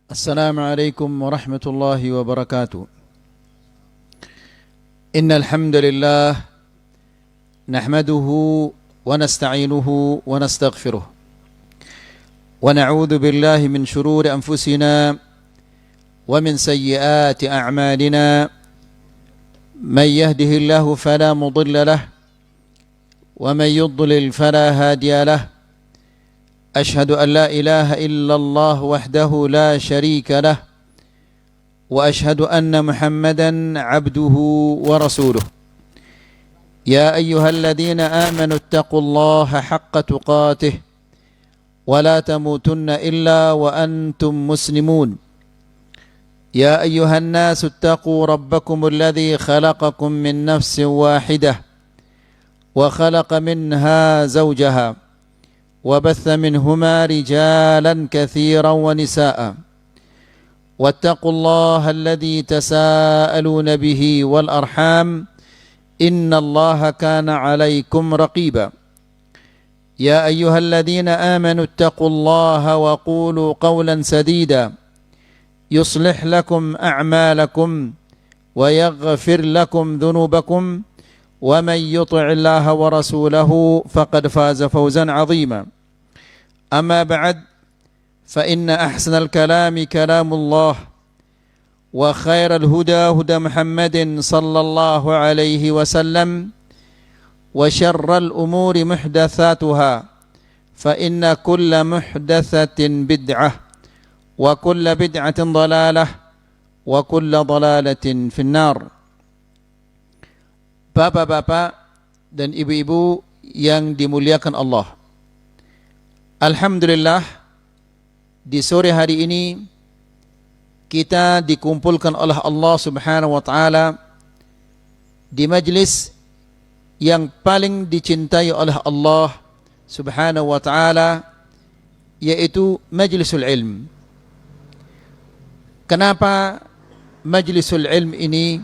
السلام عليكم ورحمة الله وبركاته. إن الحمد لله نحمده ونستعينه ونستغفره ونعوذ بالله من شرور أنفسنا ومن سيئات أعمالنا. من يهده الله فلا مضل له ومن يضلل فلا هادي له. أشهد أن لا إله إلا الله وحده لا شريك له وأشهد أن محمدا عبده ورسوله. يا أيها الذين آمنوا اتقوا الله حق تقاته ولا تموتن إلا وأنتم مسلمون. يا أيها الناس اتقوا ربكم الذي خلقكم من نفس واحدة وخلق منها زوجها وبث منهما رجالا كثيرا ونساء واتقوا الله الذي تساءلون به والأرحام إن الله كان عليكم رقيبا. يا أيها الذين آمنوا اتقوا الله وقولوا قولا سديدا يصلح لكم أعمالكم ويغفر لكم ذنوبكم ومن يطع الله ورسوله فقد فاز فوزا عظيما. أما بعد فإن أحسن الكلام كلام الله وخير الهدى هدى محمد صلى الله عليه وسلم وشر الأمور محدثاتها فإن كل محدثة بدعة وكل بدعة ضلالة وكل ضلالة في النار. Bapak-bapak dan ibu-ibu yang dimuliakan Allah, alhamdulillah di sore hari ini kita dikumpulkan oleh Allah Subhanahu wa taala di majlis yang paling dicintai oleh Allah Subhanahu wa taala, yaitu majlisul ilm. Kenapa majlisul ilm ini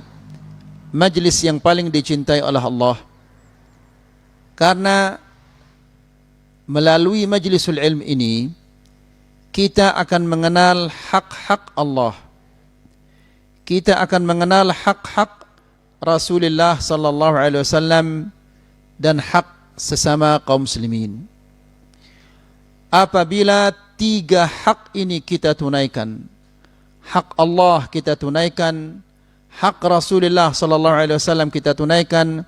majlis yang paling dicintai oleh Allah? Karena melalui majlisul ilm ini kita akan mengenal hak-hak Allah. Kita akan mengenal hak-hak Rasulullah sallallahu alaihi wasallam dan hak sesama kaum muslimin. Apabila tiga hak ini kita tunaikan, hak Allah kita tunaikan, hak Rasulullah sallallahu alaihi wasallam kita tunaikan,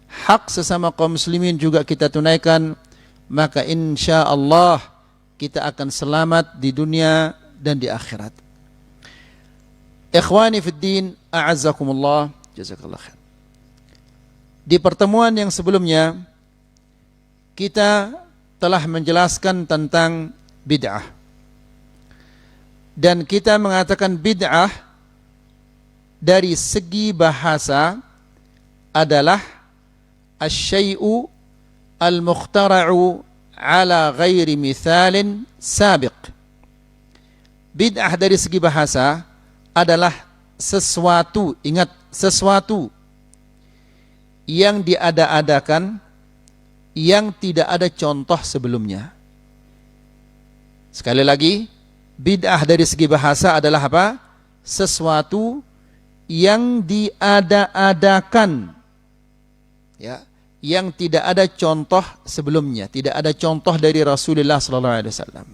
hak sesama kaum muslimin juga kita tunaikan, maka insyaallah kita akan selamat di dunia dan di akhirat. Ikhwani fid din, a'azzakumullah, jazakallah khair. Di pertemuan yang sebelumnya kita telah menjelaskan tentang bid'ah. Dan kita mengatakan bid'ah dari segi bahasa adalah asy-syai'u al-mukhtara'u ala ghairi mithalin sabiq. Bid'ah dari segi bahasa adalah sesuatu, ingat, sesuatu yang diada-adakan yang tidak ada contoh sebelumnya. Sekali lagi, bid'ah dari segi bahasa adalah apa? Sesuatu yang diada-adakan, ya, yang tidak ada contoh sebelumnya, tidak ada contoh dari Rasulullah sallallahu alaihi wasallam.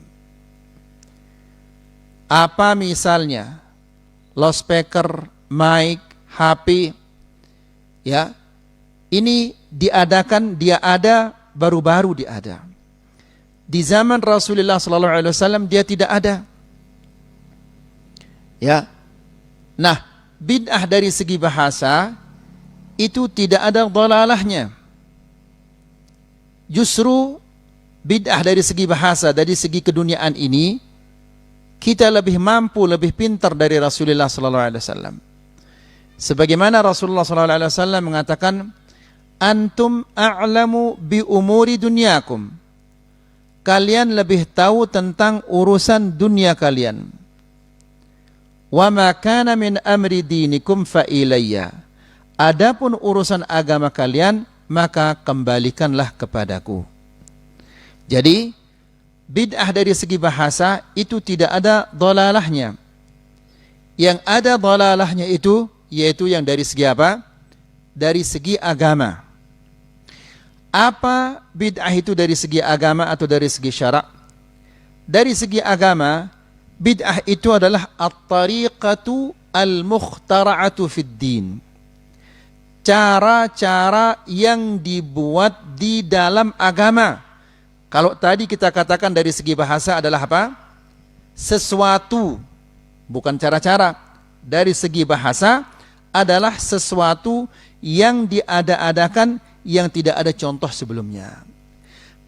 Apa misalnya? Loudspeaker, mic, HP, ya. Ini diadakan, dia ada baru-baru diada. Di zaman Rasulullah sallallahu alaihi wasallam dia tidak ada. Ya. Nah, bid'ah dari segi bahasa itu tidak ada dhalalahnya. Justru bid'ah dari segi bahasa, dari segi keduniaan ini kita lebih mampu, lebih pintar dari Rasulullah sallallahu alaihi wasallam. Sebagaimana Rasulullah sallallahu alaihi wasallam mengatakan, antum a'lamu bi umuri dunyakum. Kalian lebih tahu tentang urusan dunia kalian. Wa ma kana min amri dinikum fa ilayya. Adapun urusan agama kalian, maka kembalikanlah kepadaku. Jadi bid'ah dari segi bahasa itu tidak ada dhalalahnya. Yang ada dhalalahnya itu, yaitu yang dari segi apa? Dari segi agama. Apa bid'ah itu dari segi agama atau dari segi syarak? Dari segi agama, bid'ah itu adalah at-tariqatu al-mukhtara'atu fid din. Cara-cara yang dibuat di dalam agama. Kalau tadi kita katakan dari segi bahasa adalah apa? Sesuatu, bukan cara-cara. Dari segi bahasa adalah sesuatu yang diada-adakan yang tidak ada contoh sebelumnya.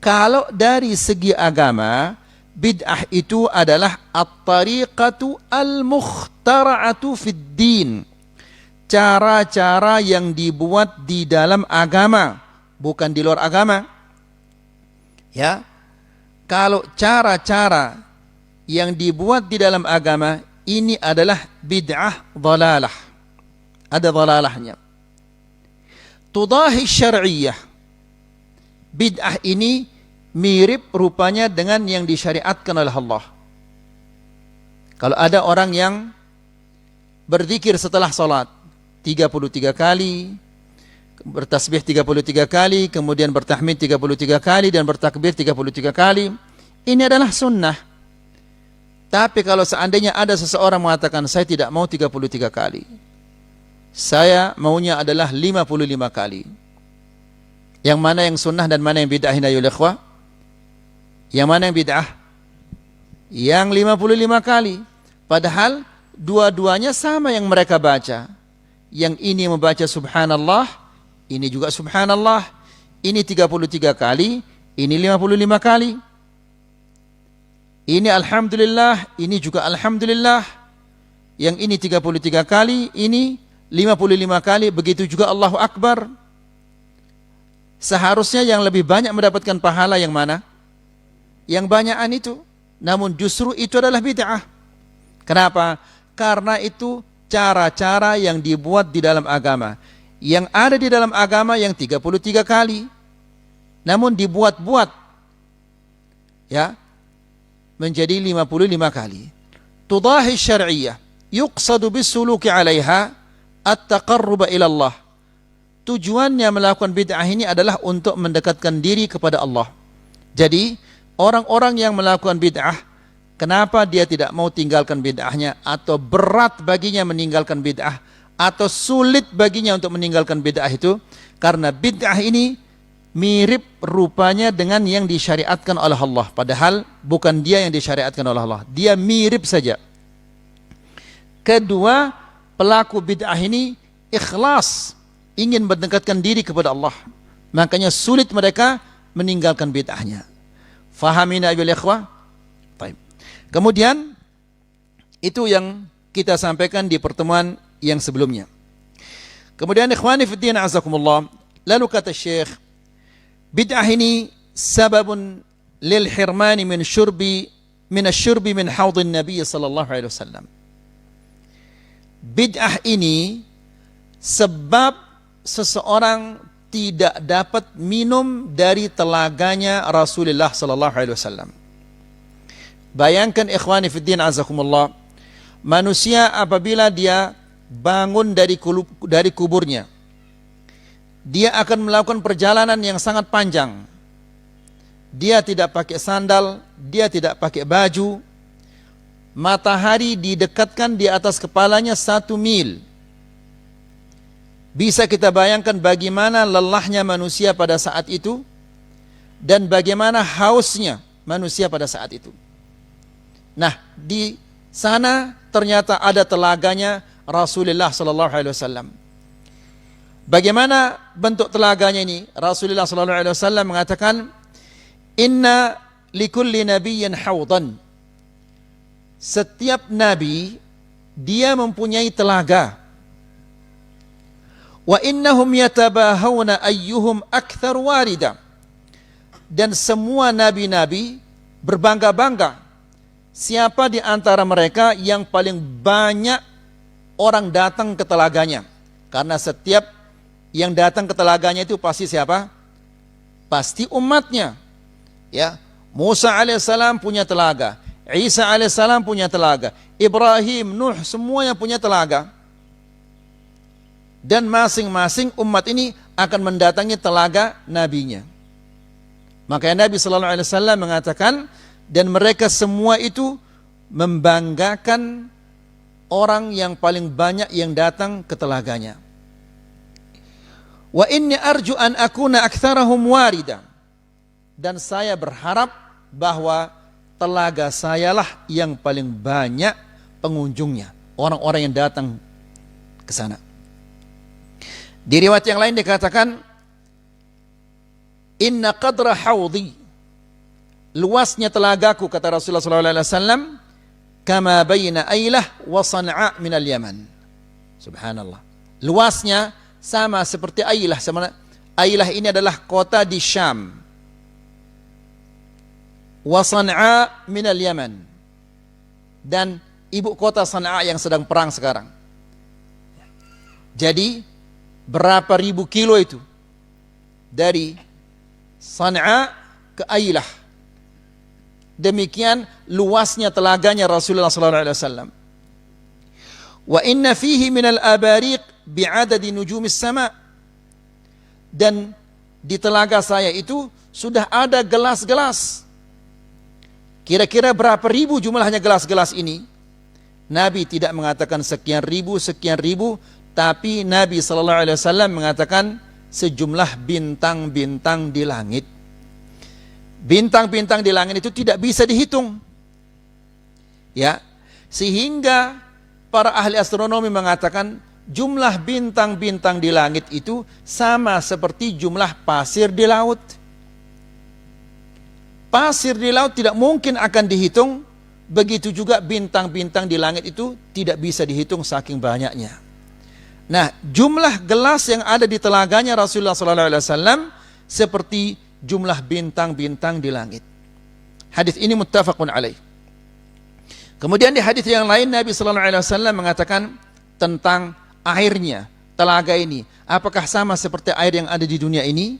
Kalau dari segi agama, bid'ah itu adalah at-tariqatu al-mukhtara'atu fid din. Cara-cara yang dibuat di dalam agama, bukan di luar agama. Ya. Kalau cara-cara yang dibuat di dalam agama, ini adalah bid'ah dhalalah. Ada dhalalahnya. Tudahi syar'iyyah. Bid'ah ini mirip rupanya dengan yang disyariatkan oleh Allah. Kalau ada orang yang berzikir setelah salat 33 kali, bertasbih 33 kali, kemudian bertahmid 33 kali dan bertakbir 33 kali, ini adalah sunnah. Tapi kalau seandainya ada seseorang mengatakan saya tidak mau 33 kali, saya maunya adalah 55 kali. Yang mana yang sunnah dan mana yang bid'ah ya ikhwah? Yang mana yang bid'ah? Yang 55 kali. Padahal dua-duanya sama yang mereka baca. Yang ini membaca subhanallah, ini juga subhanallah. Ini 33 kali, ini 55 kali. Ini alhamdulillah, ini juga alhamdulillah. Yang ini 33 kali, ini 55 kali, begitu juga Allahu Akbar. Seharusnya yang lebih banyak mendapatkan pahala yang mana? Yang banyakan itu. Namun justru itu adalah bid'ah. Kenapa? Karena itu cara-cara yang dibuat di dalam agama. Yang ada di dalam agama yang 33 kali. Namun dibuat-buat. Ya. Menjadi 55 kali. Tudahi syar'iyyah. Yuqsadu bisuluki 'alaiha at-taqarruba ila Allah. Tujuannya melakukan bid'ah ini adalah untuk mendekatkan diri kepada Allah. Jadi, orang-orang yang melakukan bid'ah, kenapa dia tidak mau tinggalkan bid'ahnya, atau berat baginya meninggalkan bid'ah, atau sulit baginya untuk meninggalkan bid'ah itu? Karena bid'ah ini mirip rupanya dengan yang disyariatkan oleh Allah. Padahal bukan dia yang disyariatkan oleh Allah. Dia mirip saja. Kedua, pelaku bid'ah ini ikhlas, ingin mendekatkan diri kepada Allah. Makanya sulit mereka meninggalkan bid'ahnya. Fahamina ayyuhal ikhwah? Baik. Kemudian itu yang kita sampaikan di pertemuan yang sebelumnya. Kemudian ikhwani fiddin azakumullah, lalu kata Syekh, bid'ah ini sababun lil hirmani min asy-syurbi min haudhin Nabi sallallahu alaihi wasallam. Bid'ah ini sebab seseorang tidak dapat minum dari telaganya Rasulullah sallallahu alaihi wasallam. Bayangkan ikhwani fiddin azakumullah, manusia apabila dia bangun dari kuburnya, dia akan melakukan perjalanan yang sangat panjang. Dia tidak pakai sandal, dia tidak pakai baju. Matahari didekatkan di atas kepalanya 1 mil. Bisa kita bayangkan bagaimana lelahnya manusia pada saat itu dan bagaimana hausnya manusia pada saat itu. Nah, di sana ternyata ada telaganya Rasulullah sallallahu alaihi wasallam. Bagaimana bentuk telaganya ini? Rasulullah sallallahu alaihi wasallam mengatakan, "Inna likulli nabiyyin haudan." Setiap nabi dia mempunyai telaga. Wa innahum yatabahawna ayyuhum akthar warida. Dan semua nabi-nabi berbangga-bangga siapa di antara mereka yang paling banyak orang datang ke telaganya. Karena setiap yang datang ke telaganya itu pasti siapa? Pasti umatnya. Ya, Musa alaihissalam punya telaga, Isa alaihissalam punya telaga, Ibrahim, Nuh, semuanya punya telaga. Dan masing-masing umat ini akan mendatangi telaga nabinya. Makanya Nabi sallallahu alaihi wasallam mengatakan, dan mereka semua itu membanggakan orang yang paling banyak yang datang ke telaganya. Wa inni arju an akuna aktsarahum warida. Dan saya berharap bahwa telaga sayalah yang paling banyak pengunjungnya, orang-orang yang datang ke sana. Di riwayat yang lain dikatakan, inna qadra haudhi, luasnya telagaku, kata Rasulullah SAW, kama baina Ailah wa San'a minal Yaman. Subhanallah. Luasnya sama seperti Ailah. Ailah ini adalah kota di Syam. Wa San'a minal Yaman. Dan ibu kota San'a yang sedang perang sekarang. Jadi berapa ribu kilo itu dari San'a ke Ailah. Demikian luasnya telaganya Rasulullah SAW. Wa inna fihi minal abariq bi'adadi nujumis sama. Dan di telaga saya itu sudah ada gelas-gelas. Kira-kira berapa ribu jumlahnya gelas-gelas ini? Nabi tidak mengatakan sekian ribu, tapi Nabi SAW mengatakan sejumlah bintang-bintang di langit. Bintang-bintang di langit itu tidak bisa dihitung. Ya, sehingga para ahli astronomi mengatakan jumlah bintang-bintang di langit itu sama seperti jumlah pasir di laut. Pasir di laut tidak mungkin akan dihitung, begitu juga bintang-bintang di langit itu tidak bisa dihitung saking banyaknya. Nah, jumlah gelas yang ada di telaganya Rasulullah SAW seperti jumlah bintang-bintang di langit. Hadis ini muttafaqun alaih. Kemudian di hadis yang lain Nabi SAW mengatakan tentang airnya telaga ini, apakah sama seperti air yang ada di dunia ini?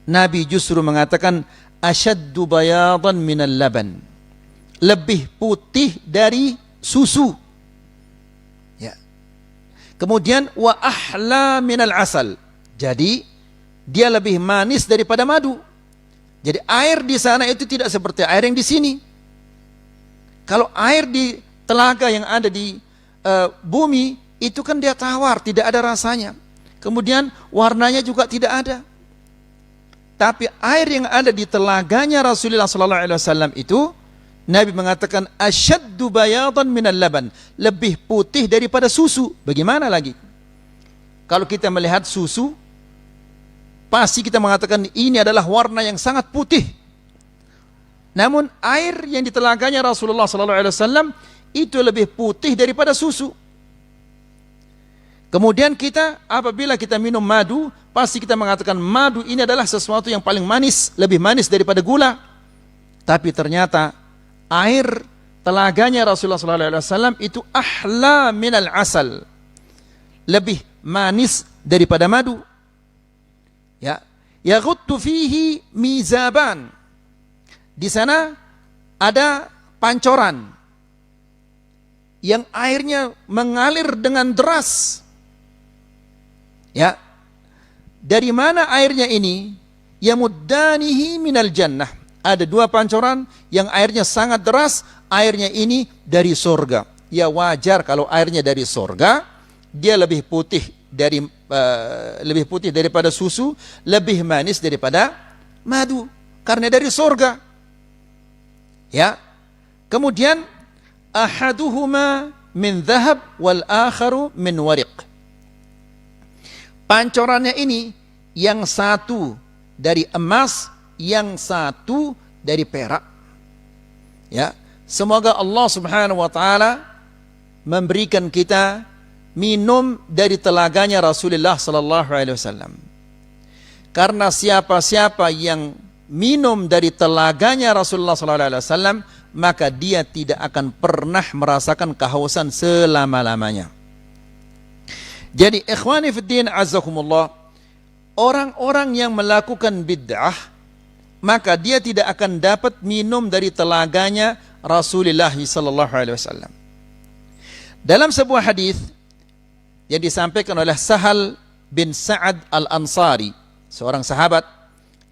Nabi justru mengatakan asyaddu bayadan minal laban, lebih putih dari susu. Ya. Kemudian wa ahla minal asal, jadi dia lebih manis daripada madu. Jadi air di sana itu tidak seperti air yang di sini. Kalau air di telaga yang ada di bumi itu kan dia tawar, tidak ada rasanya. Kemudian warnanya juga tidak ada. Tapi air yang ada di telaganya Rasulullah SAW itu, Nabi mengatakan asyaddu bayadan minal laban, lebih putih daripada susu. Bagaimana lagi? Kalau kita melihat susu, pasti kita mengatakan ini adalah warna yang sangat putih. Namun air yang di telaganya Rasulullah SAW itu lebih putih daripada susu. Kemudian kita apabila kita minum madu, pasti kita mengatakan madu ini adalah sesuatu yang paling manis, lebih manis daripada gula. Tapi ternyata air telaganya Rasulullah SAW itu ahla minal asal, lebih manis daripada madu. Ya, yaghuttu fihi mizaban. Di sana ada pancoran yang airnya mengalir dengan deras. Ya, dari mana airnya ini? Yamuddanihi minal jannah. Ada dua pancoran yang airnya sangat deras. Airnya ini dari sorga. Ya wajar kalau airnya dari sorga, dia lebih putih daripada susu, lebih manis daripada madu, karena dari sorga. Ya. Kemudian ahaduhuma min dhahab wal akharu min wariq. Pancorannya ini yang satu dari emas, yang satu dari perak. Ya, semoga Allah Subhanahu wa taala memberikan kita minum dari telaganya Rasulullah sallallahu alaihi wasallam. Karena siapa-siapa yang minum dari telaganya Rasulullah sallallahu alaihi wasallam, maka dia tidak akan pernah merasakan kehausan selama-lamanya. Jadi ikhwani fiddin azzakumullah, orang-orang yang melakukan bid'ah, maka dia tidak akan dapat minum dari telaganya Rasulullah sallallahu alaihi wasallam. Dalam sebuah hadis yang disampaikan oleh Sahal bin Sa'ad al-Ansari, seorang sahabat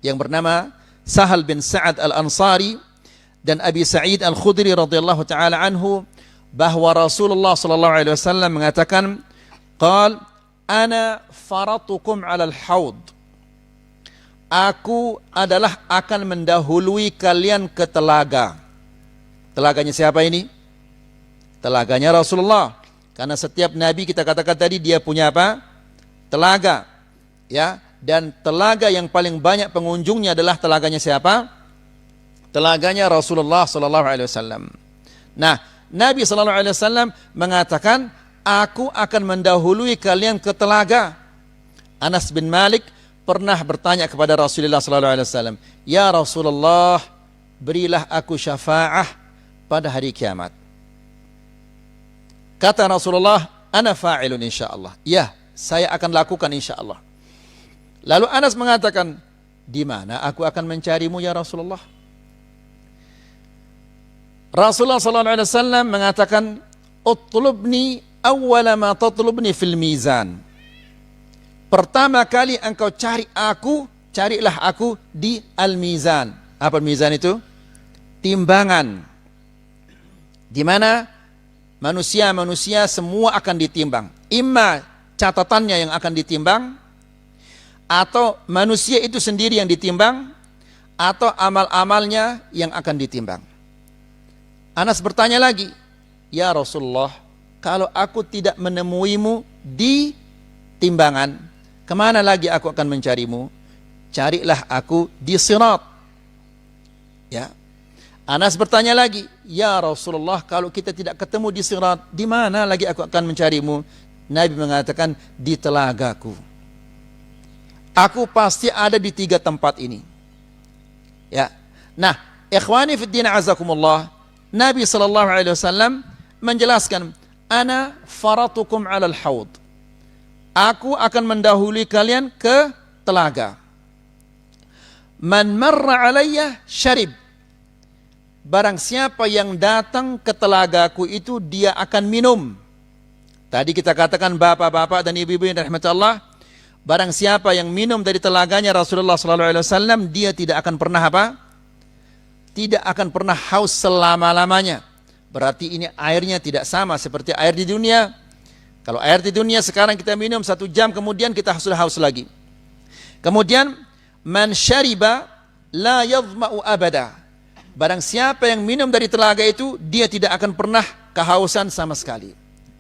yang bernama Sahal bin Sa'ad al-Ansari dan Abi Sa'id al-Khudri radhiyallahu taala anhu, bahwa Rasulullah sallallahu alaihi wasallam mengatakan, qal ana faratukum 'alal haud. Aku adalah akan mendahului kalian ke telaga. Telaganya siapa ini? Telaganya Rasulullah. Karena setiap nabi kita katakan tadi dia punya apa? Telaga. Ya, dan telaga yang paling banyak pengunjungnya adalah telaganya siapa? Telaganya Rasulullah sallallahu alaihi wasallam. Nah, Nabi sallallahu alaihi wasallam mengatakan, aku akan mendahului kalian ke telaga. Anas bin Malik pernah bertanya kepada Rasulullah sallallahu alaihi wasallam, "Ya Rasulullah, berilah aku syafaah pada hari kiamat." Kata Rasulullah, "Ana fa'ilun insyaallah." Ya, saya akan lakukan insyaallah. Lalu Anas mengatakan, "Di mana aku akan mencarimu ya Rasulullah?" Rasulullah sallallahu alaihi wasallam mengatakan, "Utlubni awwala ma tatlubni fil mizan." Pertama kali engkau cari aku, carilah aku di al-mizan. Apa mizan itu? Timbangan. Di mana manusia-manusia semua akan ditimbang. Imma catatannya yang akan ditimbang, atau manusia itu sendiri yang ditimbang, atau amal-amalnya yang akan ditimbang. Anas bertanya lagi, "Ya Rasulullah, kalau aku tidak menemuimu di timbangan, kemana lagi aku akan mencarimu?" "Carilah aku di sirat." Ya. Anas bertanya lagi, "Ya Rasulullah, kalau kita tidak ketemu di sirat, di mana lagi aku akan mencarimu?" Nabi mengatakan, "Di telagaku." Aku pasti ada di 3 tempat ini. Ya. Nah, ikhwani fid din azakumullah, Nabi sallallahu alaihi wasallam menjelaskan, "Ana faratukum 'alal haud." Aku akan mendahului kalian ke telaga. "Man marra 'alayya syarib." Barang siapa yang datang ke telagaku itu dia akan minum. Tadi kita katakan bapak-bapak dan ibu-ibu yang dirahmati Allah, barang siapa yang minum dari telaganya Rasulullah SAW, dia tidak akan pernah apa? Tidak akan pernah haus selama-lamanya. Berarti ini airnya tidak sama seperti air di dunia. Kalau air di dunia sekarang kita minum 1 jam, kemudian kita sudah haus lagi. Kemudian, man syariba la yadhma'u abada. Barang siapa yang minum dari telaga itu, dia tidak akan pernah kehausan sama sekali.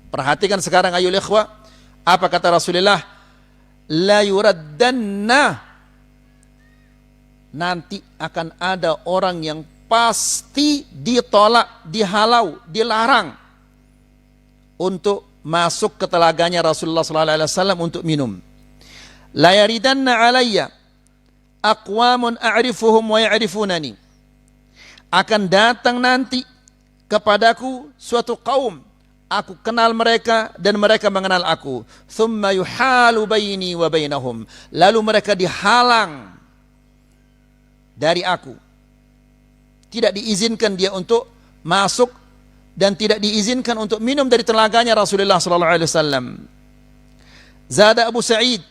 Perhatikan sekarang ayo ikhwah, apa kata Rasulullah? La yuraddanna. Nanti akan ada orang yang pasti ditolak, dihalau, dilarang untuk masuk ke telaganya Rasulullah SAW untuk minum. La yaridanna alayya aqwamun a'rifuhum wa ya'rifunani. Akan datang nanti kepadaku suatu kaum, aku kenal mereka dan mereka mengenal aku. Thumma yuhalu baini wa bainahum. Lalu mereka dihalang dari aku. Tidak diizinkan dia untuk masuk dan tidak diizinkan untuk minum dari telaganya Rasulullah sallallahu alaihi wasallam. Zada Abu Sa'id.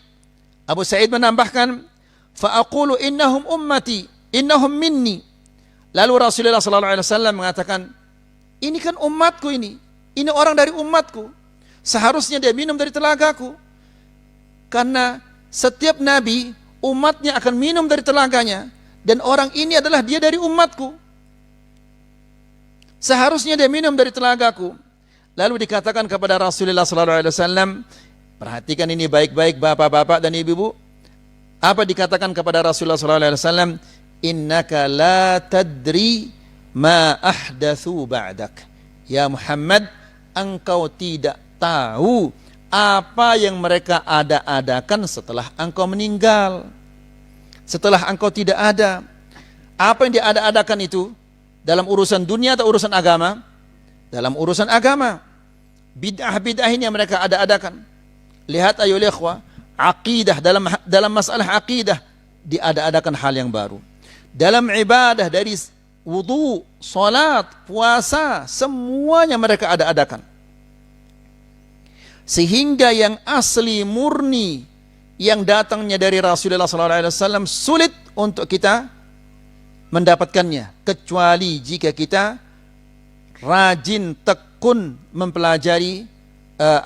Abu Sa'id menambahkan, fa aqulu innahum ummati, innahum minni. Lalu Rasulullah sallallahu alaihi wasallam mengatakan, ini kan umatku ini orang dari umatku. Seharusnya dia minum dari telagaku. Karena setiap nabi umatnya akan minum dari telaganya, dan orang ini adalah dia dari umatku. Seharusnya dia minum dari telagaku. Lalu dikatakan kepada Rasulullah sallallahu alaihi wasallam, perhatikan ini baik-baik bapak-bapak dan ibu-ibu. Apa dikatakan kepada Rasulullah sallallahu alaihi wasallam? Innaka la tadri ma ahdatsu ba'dak. Ya Muhammad, engkau tidak tahu apa yang mereka ada-adakan setelah engkau meninggal. Setelah engkau tidak ada. Apa yang diada-adakan itu? Dalam urusan dunia atau urusan agama? Dalam urusan agama. Bid'ah-bid'ah ini yang mereka ada-adakan. Lihat ayo ikhwah, aqidah, dalam masalah aqidah diada-adakan hal yang baru. Dalam ibadah, dari wudu, salat, puasa, semuanya mereka ada-adakan. Sehingga yang asli murni yang datangnya dari Rasulullah SAW sulit untuk kita mendapatkannya, kecuali jika kita rajin tekun mempelajari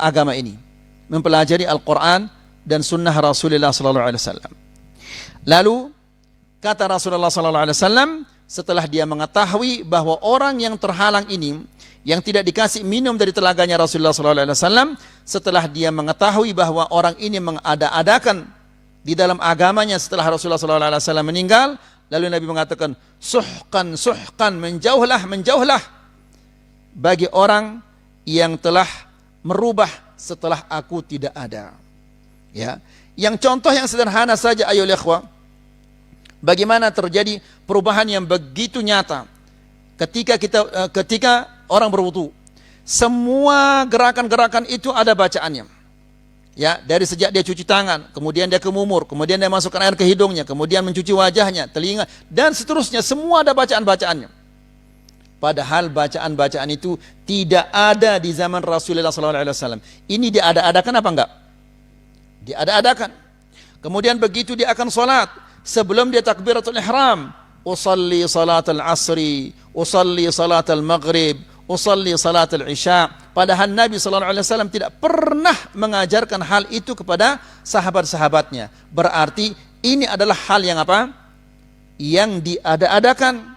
agama ini, mempelajari Al-Quran dan Sunnah Rasulullah SAW. Lalu kata Rasulullah SAW, setelah dia mengetahui bahwa orang yang terhalang ini, yang tidak dikasih minum dari telaganya Rasulullah SAW, setelah dia mengetahui bahwa orang ini mengada-adakan di dalam agamanya setelah Rasulullah SAW meninggal, lalu Nabi mengatakan, suhkan, suhkan, menjauhlah, menjauhlah bagi orang yang telah merubah setelah aku tidak ada. Ya, yang contoh yang sederhana saja, ayo ikhwah, bagaimana terjadi perubahan yang begitu nyata ketika orang berwudu. Semua gerakan-gerakan itu ada bacaannya. Ya, dari sejak dia cuci tangan, kemudian dia ke mumur, kemudian dia masukkan air ke hidungnya, kemudian mencuci wajahnya, telinga, dan seterusnya, semua ada bacaan-bacaannya. Padahal bacaan-bacaan itu tidak ada di zaman Rasulullah SAW. Ini diada-adakan apa enggak? Diada-adakan. Kemudian begitu dia akan salat, sebelum dia takbiratul ihram, usalli salatul asri, usalli salatul maghrib, usalli salatul isya. Padahal Nabi SAW tidak pernah mengajarkan hal itu kepada sahabat-sahabatnya. Berarti ini adalah hal yang apa? Yang diada-adakan.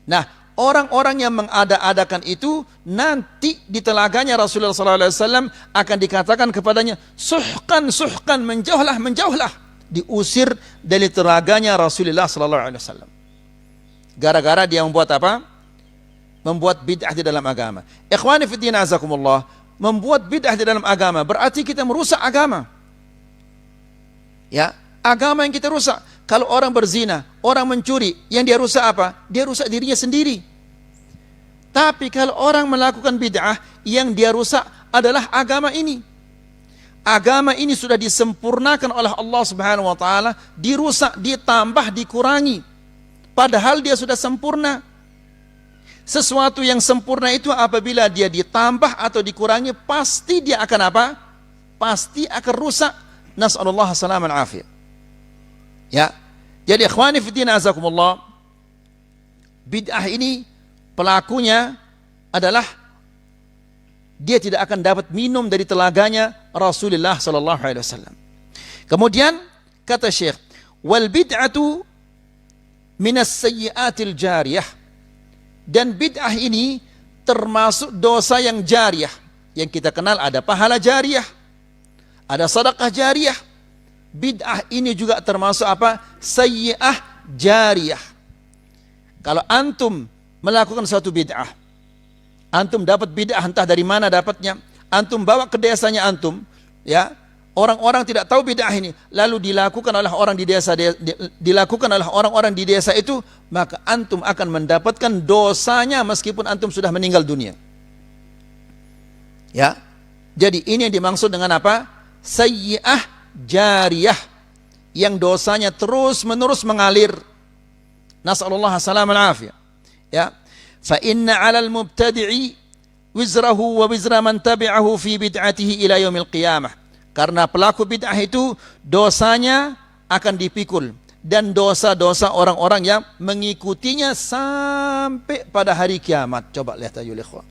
Nah, orang-orang yang mengada-adakan itu nanti di telaganya Rasulullah SAW akan dikatakan kepadanya, suhkan, suhkan, menjauhlah, menjauhlah. Diusir dari telaganya Rasulullah SAW. Gara-gara dia membuat apa? Membuat bid'ah di dalam agama. Ikhwani fiddin azakumullah, membuat bid'ah di dalam agama berarti kita merusak agama. Ya, agama yang kita rusak. Kalau orang berzina, orang mencuri, yang dia rusak apa? Dia rusak dirinya sendiri. Tapi kalau orang melakukan bid'ah, yang dia rusak adalah agama ini. Agama ini sudah disempurnakan oleh Allah Subhanahu wa taala, dirusak, ditambah, dikurangi. Padahal dia sudah sempurna. Sesuatu yang sempurna itu apabila dia ditambah atau dikurangi, pasti dia akan apa? Pasti akan rusak. Nas'alullah salam al afiyah. Ya. Jadi ikhwani fiddin azakumullah, bid'ah ini pelakunya adalah dia tidak akan dapat minum dari telaganya Rasulullah sallallahu alaihi wasallam. Kemudian kata Syekh, wal bid'atu minas sayyiatil jariyah. Dan bid'ah ini termasuk dosa yang jariyah. Yang kita kenal ada pahala jariyah, ada sedekah jariyah. Bid'ah ini juga termasuk apa? Sayyi'ah jariyah. Kalau antum melakukan suatu bid'ah, antum dapat bid'ah entah dari mana dapatnya, antum bawa ke desanya antum, ya, orang-orang tidak tahu bid'ah ini, lalu dilakukan oleh orang di desa, dilakukan oleh orang-orang di desa itu, maka antum akan mendapatkan dosanya meskipun antum sudah meninggal dunia. Ya, jadi ini yang dimaksud dengan apa? Sayyi'ah jariyah, yang dosanya terus menerus mengalir. Nas'alullah salam al afiyah. Ya, fa inna 'alal mubtadi'i wizrahu wa wizra man tabi'ahu fi bid'atihi ila yaumil qiyamah. Karena pelaku bid'ah itu dosanya akan dipikul, dan dosa-dosa orang-orang yang mengikutinya sampai pada hari kiamat. Coba lihat ayo ikhwah.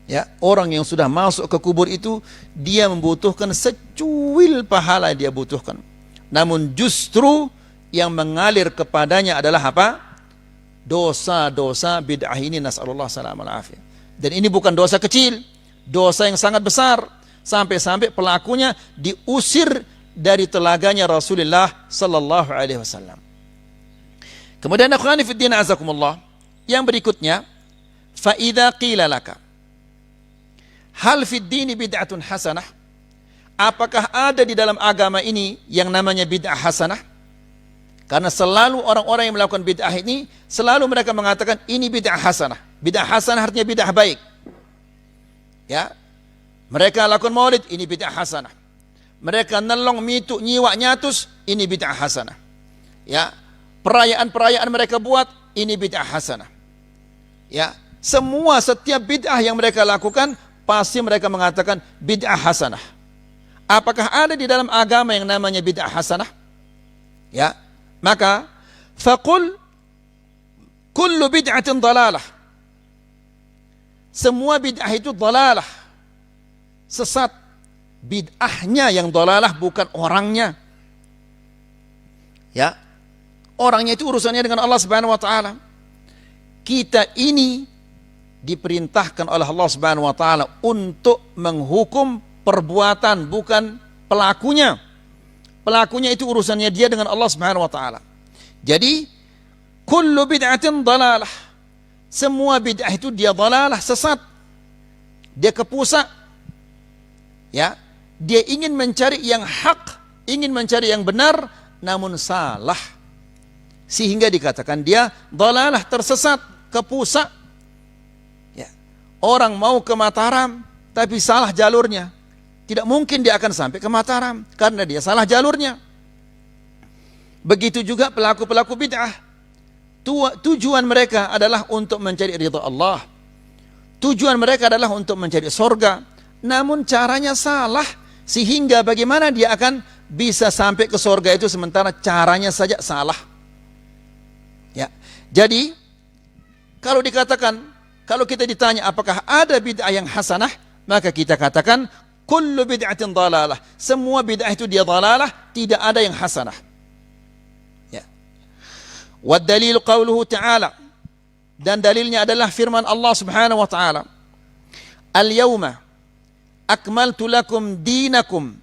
Ya, orang yang sudah masuk ke kubur itu dia membutuhkan secuil pahala yang dia butuhkan. Namun justru yang mengalir kepadanya adalah apa? Dosa-dosa bid'ah ini, nas'alullah salam al afiyah. Dan ini bukan dosa kecil, dosa yang sangat besar, sampai-sampai pelakunya diusir dari telaganya Rasulullah sallallahu alaihi wasallam. Kemudian akhwani fiddin azakumullah, yang berikutnya, fa idza qila laka hal fid dini bid'atun hasanah, apakah ada di dalam agama ini yang namanya bid'ah hasanah? Karena selalu orang-orang yang melakukan bid'ah ini, selalu mereka mengatakan ini bid'ah hasanah. Bid'ah hasanah artinya bid'ah baik. Ya, mereka lakukan maulid, ini bid'ah hasanah. Mereka nelong, mitu, nyiwa, nyatus, ini bid'ah hasanah. Ya, perayaan-perayaan mereka buat, ini bid'ah hasanah. Ya, setiap bid'ah yang mereka lakukan pasti mereka mengatakan bid'ah hasanah. Apakah ada di dalam agama yang namanya bid'ah hasanah? Ya, maka faqul kullu bid'atin dalalah. Semua bid'ah itu dalalah, sesat. Bid'ahnya yang dalalah, bukan orangnya. Ya, orangnya itu urusannya dengan Allah Subhanahu wa taala. Kita ini diperintahkan oleh Allah Subhanahu wa taala untuk menghukum perbuatan, bukan pelakunya. Pelakunya itu urusannya dia dengan Allah Subhanahu wa taala. Jadi kullu bid'atin dalalah. Semua bid'ah itu dia dalalah, sesat. Dia kepusa. Ya, dia ingin mencari yang hak, ingin mencari yang benar, namun salah. Sehingga dikatakan dia dalalah, tersesat, kepusa. Ya. Orang mau ke Mataram tapi salah jalurnya. Tidak mungkin dia akan sampai ke Mataram karena dia salah jalurnya. Begitu juga pelaku-pelaku bid'ah. Tujuan mereka adalah untuk mencari ridha Allah. Tujuan mereka adalah untuk mencari surga. Namun caranya salah. Sehingga bagaimana dia akan bisa sampai ke surga itu sementara caranya saja salah. Ya. Jadi kalau dikatakan, kalau kita ditanya apakah ada bid'ah yang hasanah, maka kita katakan kullu bid'atin dalalah. Semua bid'ah itu dia dalalah, tidak ada yang hasanah. Ya. Wad dalil qauluhu ta'ala. Dan dalilnya adalah firman Allah Subhanahu wa taala. Al-yawma akmaltu lakum dinakum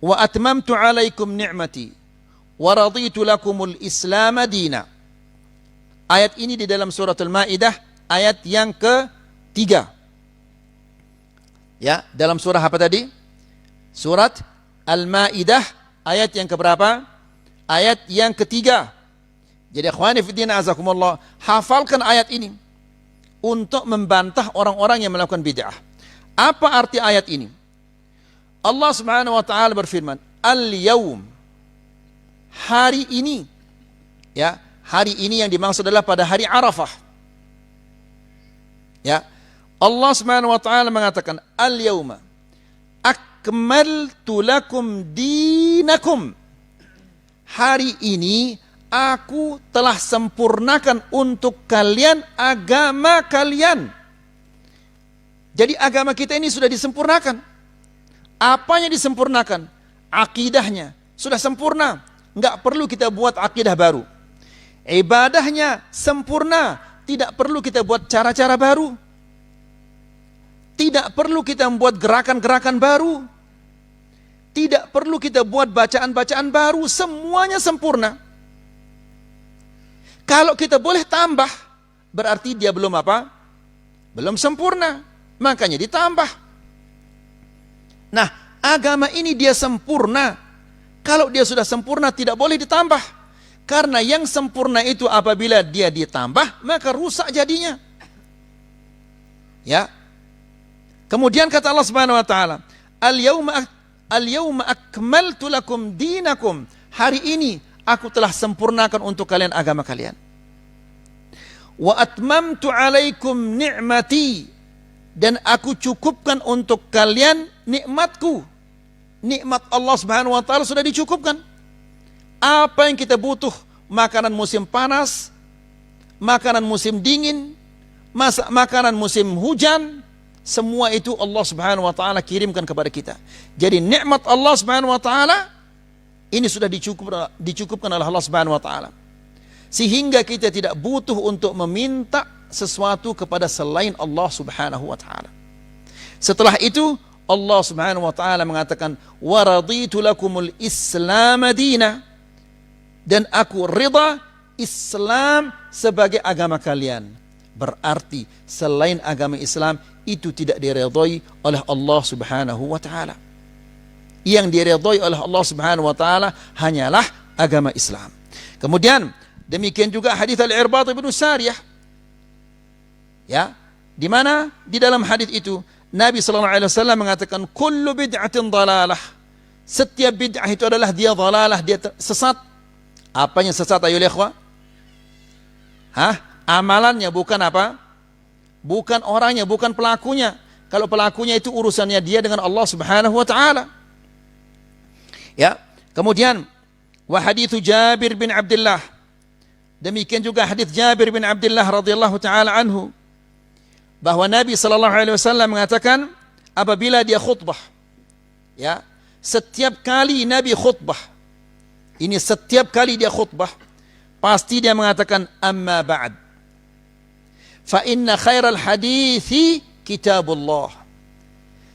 wa atmamtu alaikum ni'mati wa raditu lakumul Islam dina. Ayat ini di dalam surat Al-Maidah ayat yang ke-3. Ya, dalam surah apa tadi? Surat Al-Maidah ayat yang keberapa? Ayat yang ke-3. Jadi ikhwani fiddin azakumullah, hafalkan ayat ini untuk membantah orang-orang yang melakukan bid'ah. Apa arti ayat ini? Allah Subhanahu wa taala berfirman, al-yaum, hari ini. Ya, hari ini yang dimaksud adalah pada hari Arafah. Ya. Allah Subhanahu wa taala mengatakan, al-yauma akmaltu lakum dinakum. Hari ini aku telah sempurnakan untuk kalian agama kalian. Jadi agama kita ini sudah disempurnakan. Apanya disempurnakan? Akidahnya sudah sempurna. Enggak perlu kita buat akidah baru. Ibadahnya sempurna. Tidak perlu kita buat cara-cara baru. Tidak perlu kita membuat gerakan-gerakan baru. Tidak perlu kita buat bacaan-bacaan baru. Semuanya sempurna. Kalau kita boleh tambah, berarti dia belum apa? Belum sempurna. Makanya ditambah. Nah, agama ini dia sempurna. Kalau dia sudah sempurna tidak boleh ditambah. Karena yang sempurna itu apabila dia ditambah, maka rusak jadinya. Ya. Kemudian kata Allah Subhanahu wa taala, Al-yawma akmaltu lakum dinakum. Hari ini aku telah sempurnakan untuk kalian agama kalian. Wa atmamtu alaikum ni'mati. Dan aku cukupkan untuk kalian nikmatku. Nikmat Allah Subhanahu wa taala sudah dicukupkan. Apa yang kita butuh? Makanan musim panas, makanan musim dingin, makanan musim hujan, semua itu Allah Subhanahu wa taala kirimkan kepada kita. Jadi nikmat Allah Subhanahu wa taala ini sudah dicukupkan oleh Allah Subhanahu wa taala. Sehingga kita tidak butuh untuk meminta sesuatu kepada selain Allah Subhanahu wa taala. Setelah itu Allah Subhanahu wa taala mengatakan wa raditu lakumul Islam dina, dan aku ridha Islam sebagai agama kalian. Berarti selain agama Islam itu tidak diridhai oleh Allah Subhanahu wa taala. Yang diridhai oleh Allah Subhanahu wa taala hanyalah agama Islam. Kemudian demikian juga hadis Al-Irbad bin Sariyah. Ya, di mana di dalam hadis itu Nabi sallallahu alaihi wasallam mengatakan kullu bid'atin dalalah. Setiap bid'ah itu adalah dia dalalah, dia sesat. Apanya sesat ayo ikhwah? Amalannya, bukan apa? Bukan orangnya, bukan pelakunya. Kalau pelakunya itu urusannya dia dengan Allah Subhanahu wa taala. Ya. Kemudian wa haditsu Jabir bin Abdullah. Demikian juga hadis Jabir bin Abdullah radhiyallahu taala anhu bahwa Nabi sallallahu alaihi wasallam mengatakan apabila dia khutbah, ya, setiap kali Nabi khutbah, ini setiap kali dia khutbah, pasti dia mengatakan amma ba'd. Fa inna khairal hadithi kitabullah.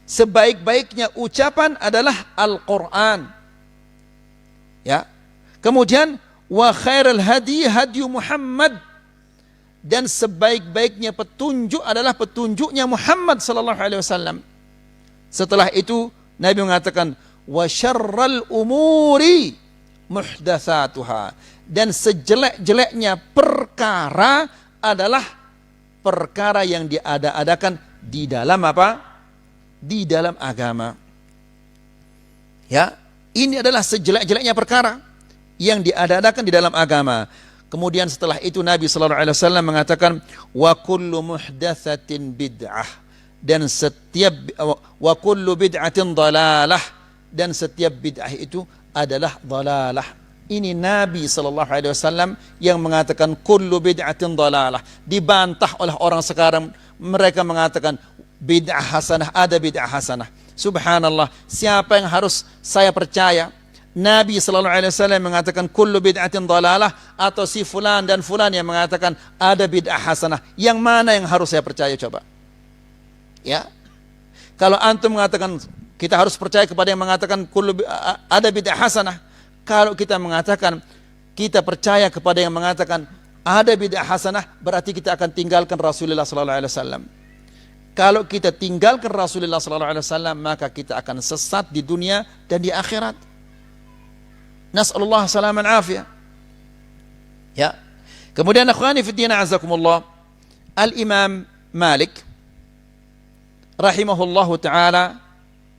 Sebaik-baiknya ucapan adalah Al-Quran. Ya. Kemudian wa khairal hadi hadi Muhammad. Dan sebaik-baiknya petunjuk adalah petunjuknya Muhammad sallallahu alaihi wasallam. Setelah itu Nabi mengatakan wa syarral umuri muhdatsatuha. Dan sejelek-jeleknya perkara adalah perkara yang diada-adakan di dalam apa? Di dalam agama. Ya, ini adalah sejelek-jeleknya perkara yang diada-adakan di dalam agama. Kemudian setelah itu Nabi sallallahu alaihi wasallam mengatakan wa kullu muhdatsatin bid'ah, dan setiap wa kullu bid'atin dhalalah, dan setiap bid'ah itu adalah dhalalah. Ini Nabi sallallahu alaihi wasallam yang mengatakan kullu bid'atin dhalalah. Dibantah oleh orang sekarang, mereka mengatakan bid'ah hasanah, ada bid'ah hasanah. Subhanallah, siapa yang harus saya percaya? Nabi sallallahu alaihi wasallam mengatakan kullu bid'atin dhalalah, atau si fulan dan fulan yang mengatakan ada bid'ah hasanah? Yang mana yang harus saya percaya coba? Ya. Kalau antum mengatakan kita harus percaya kepada yang mengatakan kullu ada bid'ah hasanah, kalau kita mengatakan kita percaya kepada yang mengatakan ada bid'ah hasanah, berarti kita akan tinggalkan Rasulullah sallallahu alaihi wasallam. Kalau kita tinggalkan Rasulullah sallallahu alaihi wasallam, maka kita akan sesat di dunia dan di akhirat. Nas'alullah salaman afiyah. Ya. Kemudian akhwani fi din azakumullah, Al-Imam Malik rahimahullahu taala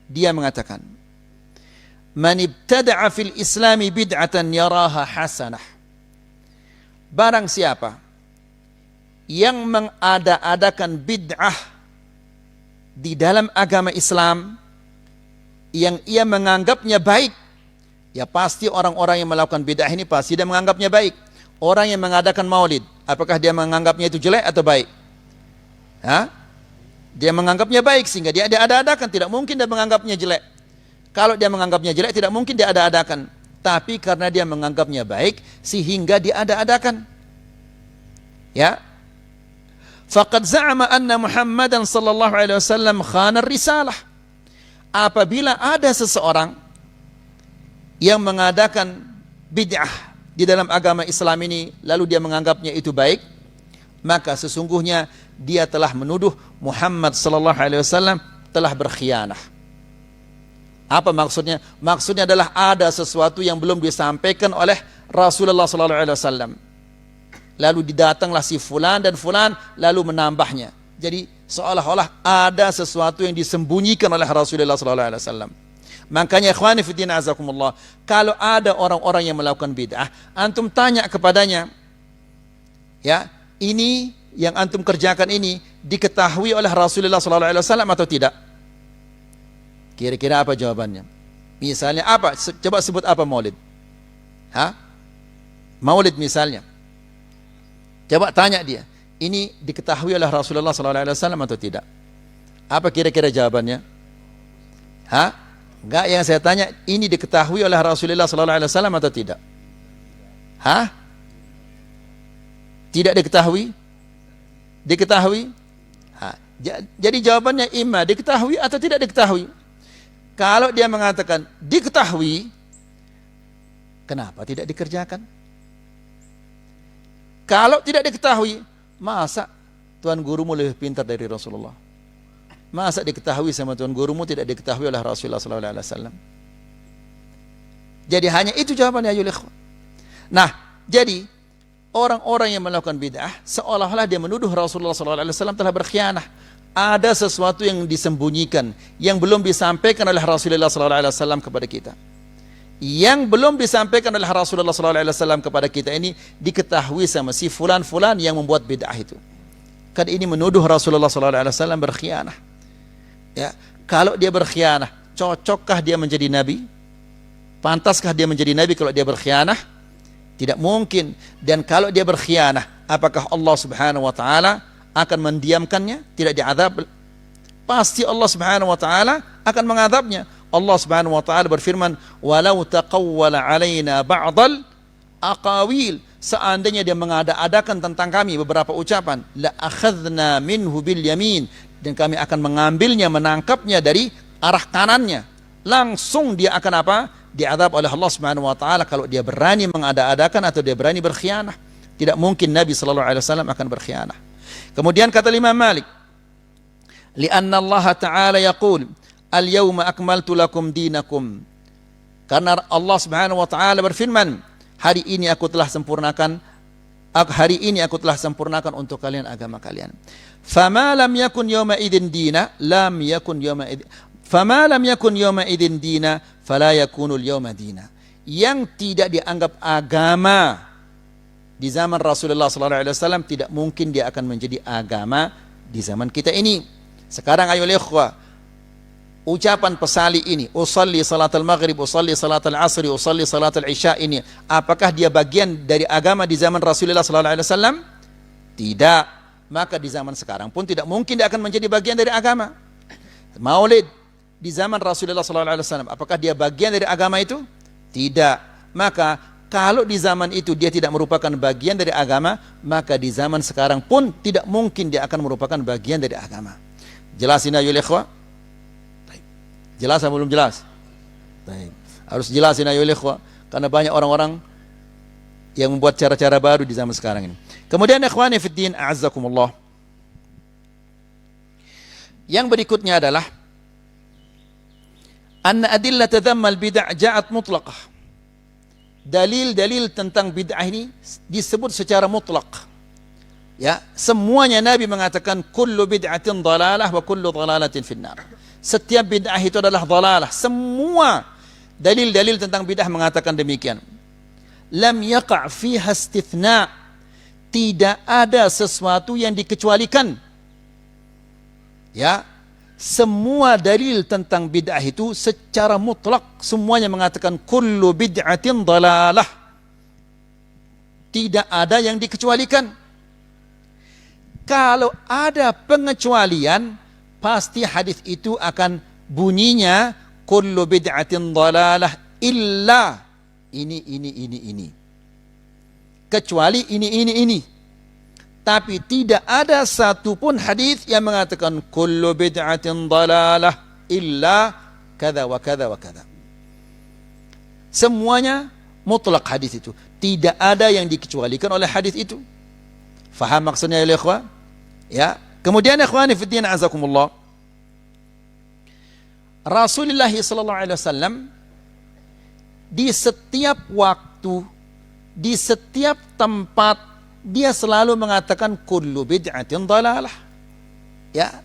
dia mengatakan, "Man ibtada'a fil Islami bid'atan yaraha hasanah." Barang siapa yang mengada-adakan bid'ah di dalam agama Islam yang ia menganggapnya baik, ya pasti orang-orang yang melakukan bid'ah ini pasti dia menganggapnya baik. Orang yang mengadakan maulid, apakah dia menganggapnya itu jelek atau baik? Dia menganggapnya baik sehingga dia ada-adakan, tidak mungkin dia menganggapnya jelek. Kalau dia menganggapnya jelek, tidak mungkin dia ada-adakan. Tapi karena dia menganggapnya baik sehingga dia ada-adakan. Ya. Faqad za'ama anna Muhammadan sallallahu alaihi wasallam khana risalah. Apabila ada seseorang yang mengadakan bid'ah di dalam agama Islam ini, lalu dia menganggapnya itu baik, maka sesungguhnya dia telah menuduh Muhammad sallallahu alaihi wasallam telah berkhianah. Apa maksudnya? Maksudnya adalah ada sesuatu yang belum disampaikan oleh Rasulullah sallallahu alaihi wasallam. Lalu didatanglah si fulan dan fulan lalu menambahnya. Jadi seolah-olah ada sesuatu yang disembunyikan oleh Rasulullah sallallahu alaihi wasallam. Makanya ikhwani fiddin azakumullah, kalau ada orang-orang yang melakukan bid'ah, antum tanya kepadanya, ya, ini yang antum kerjakan ini diketahui oleh Rasulullah sallallahu alaihi wasallam atau tidak? Kira-kira apa jawabannya? Misalnya apa? Coba sebut apa maulid? Maulid misalnya. Coba tanya dia, ini diketahui oleh Rasulullah sallallahu alaihi wasallam atau tidak? Apa kira-kira jawabannya? Enggak, yang saya tanya ini diketahui oleh Rasulullah sallallahu alaihi wasallam atau tidak? Tidak diketahui? Diketahui? Jadi jawabannya imma diketahui atau tidak diketahui. Kalau dia mengatakan diketahui, kenapa tidak dikerjakan? Kalau tidak diketahui, masa tuan gurumu lebih pintar dari Rasulullah? Masa diketahui sama tuan gurumu tidak diketahui oleh Rasulullah sallallahu alaihi wasallam? Jadi hanya itu jawabannya ya ikhwan. Nah, jadi orang-orang yang melakukan bid'ah seolah-olah dia menuduh Rasulullah sallallahu alaihi wasallam telah berkhianah. Ada sesuatu yang disembunyikan yang belum disampaikan oleh Rasulullah sallallahu alaihi wasallam kepada kita. yang belum disampaikan oleh Rasulullah SAW kepada kita ini diketahui sama si fulan-fulan yang membuat bid'ah itu. Kan ini menuduh Rasulullah SAW berkhianah. Ya, kalau dia berkhianah, cocokkah dia menjadi nabi? Pantaskah dia menjadi nabi kalau dia berkhianah? Tidak mungkin. Dan kalau dia berkhianah, apakah Allah Subhanahu wa taala akan mendiamkannya? Tidak diazab? Pasti Allah Subhanahu wa taala akan mengadabnya. Allah Subhanahu wa taala berfirman, "Walau taqawwala 'alaina ba'dal aqawil." Seandainya dia mengada-adakan tentang kami beberapa ucapan, la akhadna minhu bil yamin, dan kami akan mengambilnya, menangkapnya dari arah kanannya. Langsung dia akan apa? Diazab oleh Allah Subhanahu wa taala kalau dia berani mengada-adakan atau dia berani berkhianah. Tidak mungkin Nabi sallallahu alaihi wasallam akan berkhianah. Kemudian kata Imam Malik, li'anna Allah ta'ala yaqul al-yawma akmaltu lakum dinakum. Karena Allah Subhanahu wa taala berfirman, hari ini aku telah sempurnakan untuk kalian agama kalian. Fama lam yakun yawma idzin dina lam yakun yawma idzin fama lam yakun yawma idzin dina fala yakunul yawma dina. Yang tidak dianggap agama di zaman Rasulullah sallallahu alaihi wasallam tidak mungkin dia akan menjadi agama di zaman kita ini. Sekarang ayo ikhwah, ucapan pesali ini, usalli salatul maghrib, usalli salatul asri, usalli salatul isya ini, apakah dia bagian dari agama di zaman Rasulullah sallallahu alaihi wasallam? Tidak. Maka di zaman sekarang pun tidak mungkin dia akan menjadi bagian dari agama. Maulid di zaman Rasulullah sallallahu alaihi wasallam, apakah dia bagian dari agama itu? Tidak. Maka kalau di zaman itu dia tidak merupakan bagian dari agama, maka di zaman sekarang pun tidak mungkin dia akan merupakan bagian dari agama. Jelasin ayo ikhwah. Jelas atau belum jelas? Baik. Harus jelasin ayo ikhwah, karena banyak orang-orang yang membuat cara-cara baru di zaman sekarang ini. Kemudian ikhwani fid din, a'azzakumullah. Yang berikutnya adalah anna adillah tadhammal bid'ah ja'at mutlaqah. Dalil-dalil tentang bid'ah ini disebut secara mutlak. Ya, semuanya Nabi mengatakan kullu bid'atin dhalalah wa kullu dhalalatin finnar. Setiap bid'ah itu adalah dhalalah. Semua dalil-dalil tentang bid'ah mengatakan demikian. Lam yaqa' fiha istithna. Tidak ada sesuatu yang dikecualikan. Ya, semua dalil tentang bid'ah itu secara mutlak semuanya mengatakan kullu bid'atin dhalalah. Tidak ada yang dikecualikan. Kalau ada pengecualian, pasti hadis itu akan bunyinya kullu bid'atin dhalalah illa ini. Kecuali ini. Tapi tidak ada satupun hadis yang mengatakan kullu bid'atin dhalalah illa kada wa kada wa kada. Semuanya mutlak hadis itu. Tidak ada yang dikecualikan oleh hadis itu. Faham maksudnya ya ikhwah? Ya. Kemudian ikhwani fi din azakumullah. Rasulullah sallallahu alaihi wasallam di setiap waktu, di setiap tempat dia selalu mengatakan kullu bid'atin dhalalah. Ya.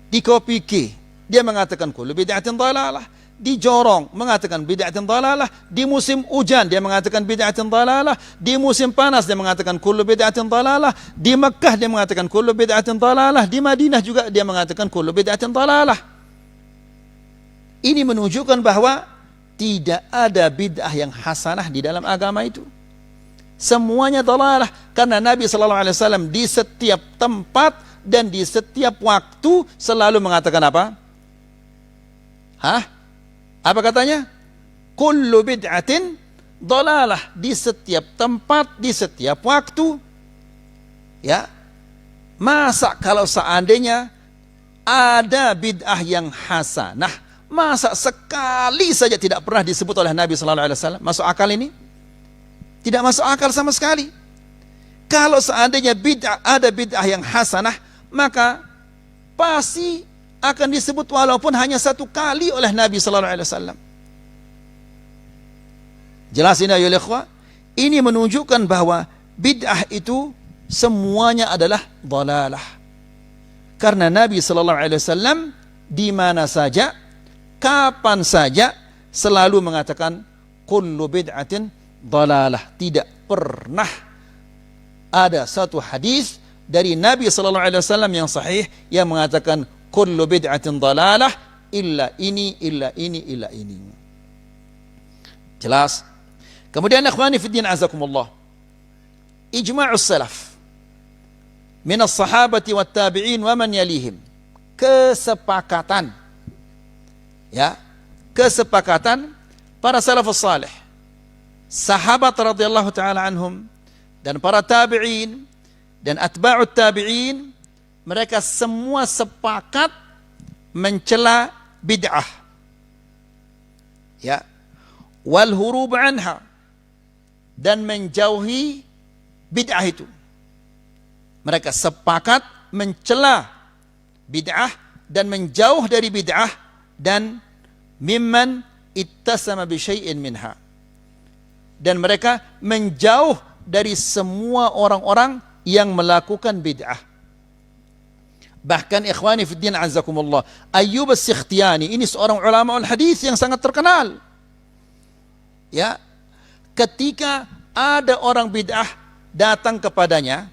Di Kopiki dia mengatakan kullu bid'atin dhalalah. Di Jorong mengatakan bid'atin dhalalah. Di musim hujan dia mengatakan bid'atin dhalalah. Di musim panas dia mengatakan kullu bid'atin dhalalah. Di Mekah dia mengatakan kullu bid'atin dhalalah. Di Madinah juga dia mengatakan kullu bid'atin dhalalah. Ini menunjukkan bahwa tidak ada bid'ah yang hasanah di dalam agama itu. Semuanya dhalalah, karena Nabi sallallahu alaihi wasallam di setiap tempat dan di setiap waktu selalu mengatakan apa? Apa katanya? Kullu bid'atin dhalalah, di setiap tempat, di setiap waktu. Ya. Masa kalau seandainya ada bid'ah yang hasanah, masa sekali saja tidak pernah disebut oleh Nabi sallallahu alaihi wasallam? Masuk akal ini? Tidak masuk akal sama sekali. Kalau seandainya ada bid'ah yang hasanah, maka pasti akan disebut walaupun hanya satu kali oleh Nabi sallallahu alaihi wasallam. Jelasin ya ikhwah, ini menunjukkan bahwa bid'ah itu semuanya adalah dhalalah. Karena Nabi sallallahu alaihi wasallam di mana saja, kapan saja selalu mengatakan kullu bid'atin dalalah. Tidak pernah ada satu hadis dari Nabi sallallahu alaihi wasallam yang sahih yang mengatakan kullu bid'atin dalalah illa ini. Jelas? Kemudian ikhwani fiddin azakumullah, ijma'us salaf min as-sahabati wat tabi'in wa man yalihim, kesepakatan para salafus salih, sahabat radhiyallahu taala anhum dan para tabi'in dan atba'ut tabi'in, mereka semua sepakat mencela bid'ah, ya, wal hurub anha, dan menjauhi bid'ah itu. Mereka sepakat mencela bid'ah dan menjauh dari bid'ah, dan mimman ittasama bi syai'in minha, dan mereka menjauh dari semua orang-orang yang melakukan bid'ah. Bahkan ikhwani fiddin azakumullah, Ayyub as-Sikhtiyani ini seorang ulama al-hadis yang sangat terkenal. Ya, ketika ada orang bid'ah datang kepadanya,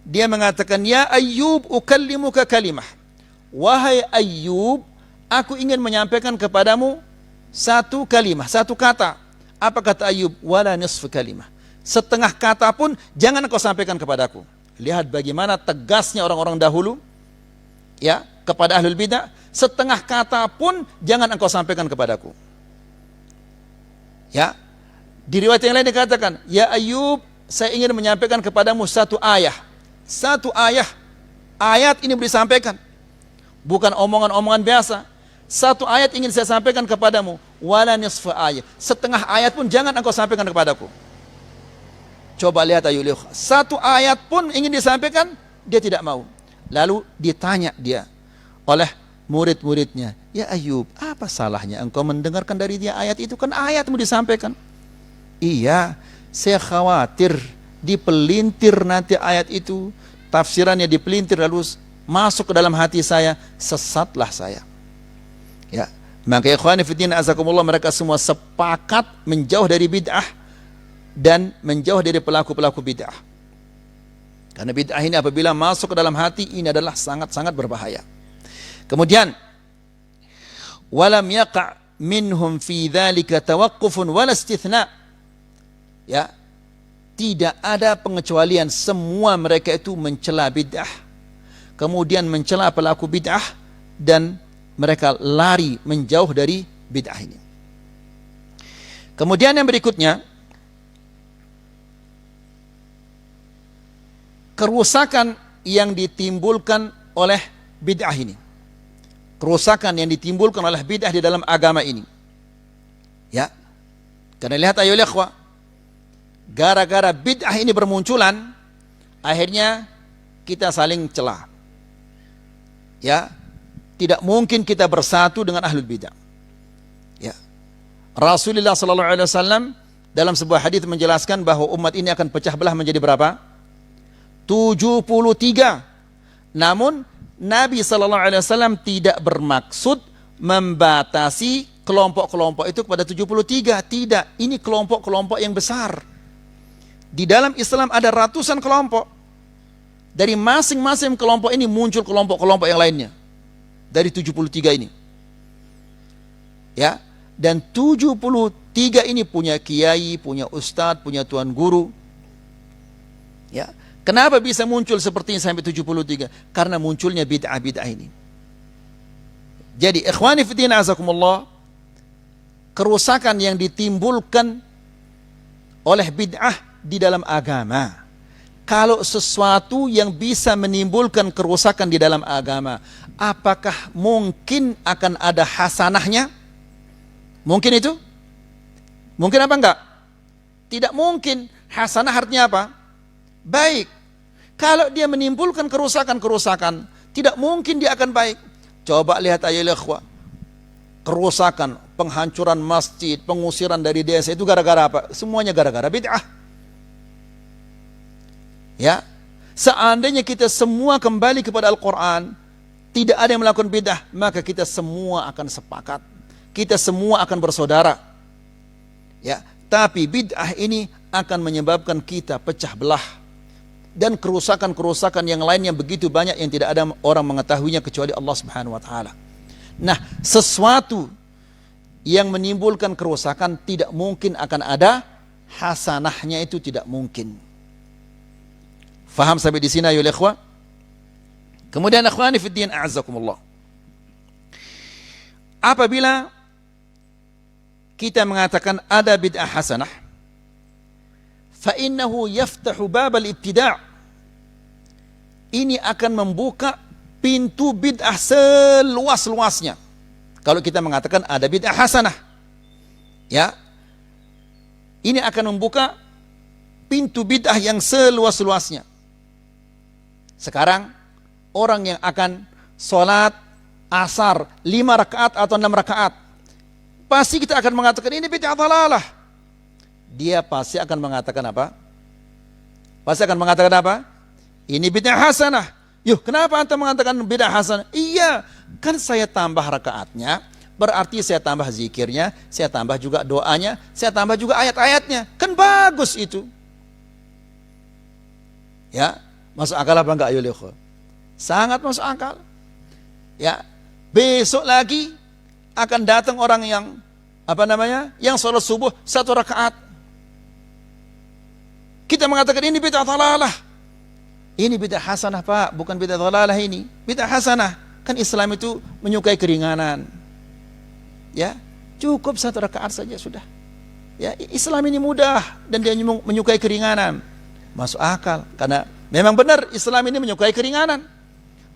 dia mengatakan, ya Ayyub, ukallimuka kalimah. Wahai Ayyub, aku ingin menyampaikan kepadamu satu kalimah, satu kata. Apa kata Ayyub? Wala nisfu kalimah. Setengah kata pun jangan engkau sampaikan kepadaku. Lihat bagaimana tegasnya orang-orang dahulu, ya, kepada ahlul bidah. Setengah kata pun jangan engkau sampaikan kepadaku. Ya, di riwayat yang lain dikatakan, ya Ayyub, saya ingin menyampaikan kepadamu satu ayah. Satu ayat ini boleh disampaikan, bukan omongan-omongan biasa. Satu ayat ingin saya sampaikan kepadamu, wala nisfa ayat. Setengah ayat pun jangan engkau sampaikan kepadaku. Coba lihat ayuh, satu ayat pun ingin disampaikan, dia tidak mau. Lalu ditanya dia oleh murid-muridnya, ya Ayyub, apa salahnya engkau mendengarkan dari dia ayat itu? Kan ayatmu disampaikan. Iya, saya khawatir dipelintir nanti ayat itu, tafsirannya dipelintir lalu masuk ke dalam hati saya, sesatlah saya. Ya, maka ikhwani fiddin azakumullah, mereka semua sepakat menjauh dari bid'ah dan menjauh dari pelaku-pelaku bid'ah. Karena bid'ah ini apabila masuk ke dalam hati, ini adalah sangat-sangat berbahaya. Kemudian, walam yaqa' minhum fi dzalika tawaqqufun wala istithna. Ya, tidak ada pengecualian, semua mereka itu mencela bid'ah, kemudian mencela pelaku bid'ah, dan mereka lari menjauh dari bid'ah ini. Kemudian yang berikutnya, kerusakan yang ditimbulkan oleh bid'ah ini. Kerusakan yang ditimbulkan oleh bid'ah di dalam agama ini. Ya, karena lihat ayo ikhwah, gara-gara bid'ah ini bermunculan, akhirnya kita saling celah. Ya, tidak mungkin kita bersatu dengan ahlul bid'ah. Ya, Rasulullah sallallahu alaihi wasallam dalam sebuah hadis menjelaskan bahwa umat ini akan pecah belah menjadi berapa? 73. Namun Nabi sallallahu alaihi wasallam tidak bermaksud membatasi kelompok-kelompok itu kepada 73. Tidak, ini kelompok-kelompok yang besar. Di dalam Islam ada ratusan kelompok. Dari masing-masing kelompok ini muncul kelompok-kelompok yang lainnya. Dari 73 ini. Ya, dan 73 ini punya kiai, punya ustadz, punya tuan guru. Ya, kenapa bisa muncul seperti ini sampai 73? Karena munculnya bid'ah-bid'ah ini. Jadi ikhwani fiddin azakumullah, kerusakan yang ditimbulkan oleh bid'ah di dalam agama. Kalau sesuatu yang bisa menimbulkan kerusakan di dalam agama, apakah mungkin akan ada hasanahnya? Mungkin itu? Mungkin apa enggak? Tidak mungkin. Hasanah artinya apa? Baik. Kalau dia menimbulkan kerusakan-kerusakan, tidak mungkin dia akan baik. Coba lihat ayo ikhwah. Kerusakan, penghancuran masjid, pengusiran dari desa, itu gara-gara apa? Semuanya gara-gara bid'ah. Ya, seandainya kita semua kembali kepada Al-Quran, tidak ada yang melakukan bid'ah, maka kita semua akan sepakat, kita semua akan bersaudara. Ya, Tapi bid'ah ini akan menyebabkan kita pecah belah dan kerusakan-kerusakan yang lain yang begitu banyak yang tidak ada orang mengetahuinya kecuali Allah Subhanahu wa taala. Nah, sesuatu yang menimbulkan kerusakan tidak mungkin akan ada hasanahnya, itu tidak mungkin. Faham sampai di sini ayo ikhwah? Kemudian akhwani fid din a'azzakumullah. Apabila kita mengatakan ada bid'ah hasanah, fa innahu yaftahu babal ibtida'. Ini akan membuka pintu bid'ah seluas-luasnya. Kalau kita mengatakan ada bid'ah hasanah, ya, ini akan membuka pintu bid'ah yang seluas-luasnya. Sekarang orang yang akan sholat asar 5 rakaat atau 6 rakaat, pasti kita akan mengatakan ini bid'ah dhalalah. Dia pasti akan mengatakan apa? Pasti akan mengatakan apa? Ini bid'ah hasanah. Yuh, kenapa anta mengatakan bid'ah hasanah? Iya, kan saya tambah rakaatnya, berarti saya tambah zikirnya, saya tambah juga doanya, saya tambah juga ayat-ayatnya. Kan bagus itu. Ya, masuk akal apa enggak ayo lihat? Sangat masuk akal. Ya, besok lagi akan datang orang yang yang sholat subuh 1 rakaat. Kita mengatakan ini bid'ah dhalalah. Ini bid'ah hasanah Pak, bukan bid'ah dhalalah ini. Bid'ah hasanah. Kan Islam itu menyukai keringanan. Ya, cukup 1 rakaat saja sudah. Ya, Islam ini mudah dan dia menyukai keringanan. Masuk akal, karena memang benar Islam ini menyukai keringanan.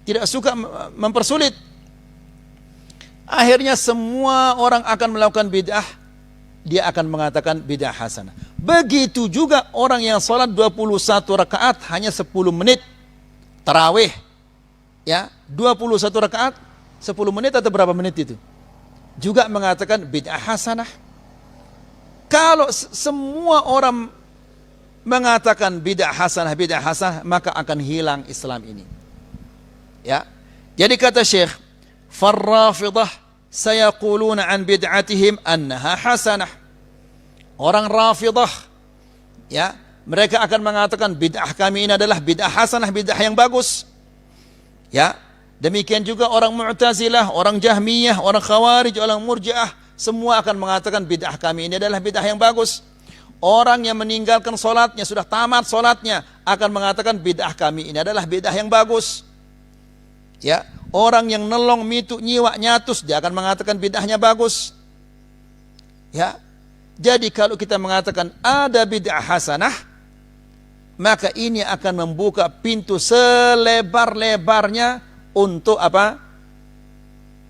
Tidak suka mempersulit. Akhirnya semua orang akan melakukan bid'ah, dia akan mengatakan bid'ah hasanah. Begitu juga orang yang sholat 21 rakaat hanya 10 menit tarawih, ya, 21 rakaat 10 menit atau berapa menit itu, juga mengatakan bid'ah hasanah. Kalau semua orang mengatakan bid'ah hasanah, maka akan hilang Islam ini. Ya, jadi kata Syekh, farrafidah sayaquluna an bid'atihim annaha hasanah. Orang Rafidah, ya, mereka akan mengatakan bid'ah kami ini adalah bid'ah hasanah, bid'ah yang bagus. Ya, demikian juga orang Mu'tazilah, orang Jahmiyah, orang Khawarij, orang Murji'ah, semua akan mengatakan bid'ah kami ini adalah bid'ah yang bagus. Orang yang meninggalkan solatnya, sudah tamat solatnya, akan mengatakan bid'ah kami ini adalah bid'ah yang bagus. Ya, orang yang nelong, mitu, nyiwa, nyatus, dia akan mengatakan bid'ahnya bagus. Ya, jadi kalau kita mengatakan ada bid'ah hasanah, maka ini akan membuka pintu selebar-lebarnya untuk apa?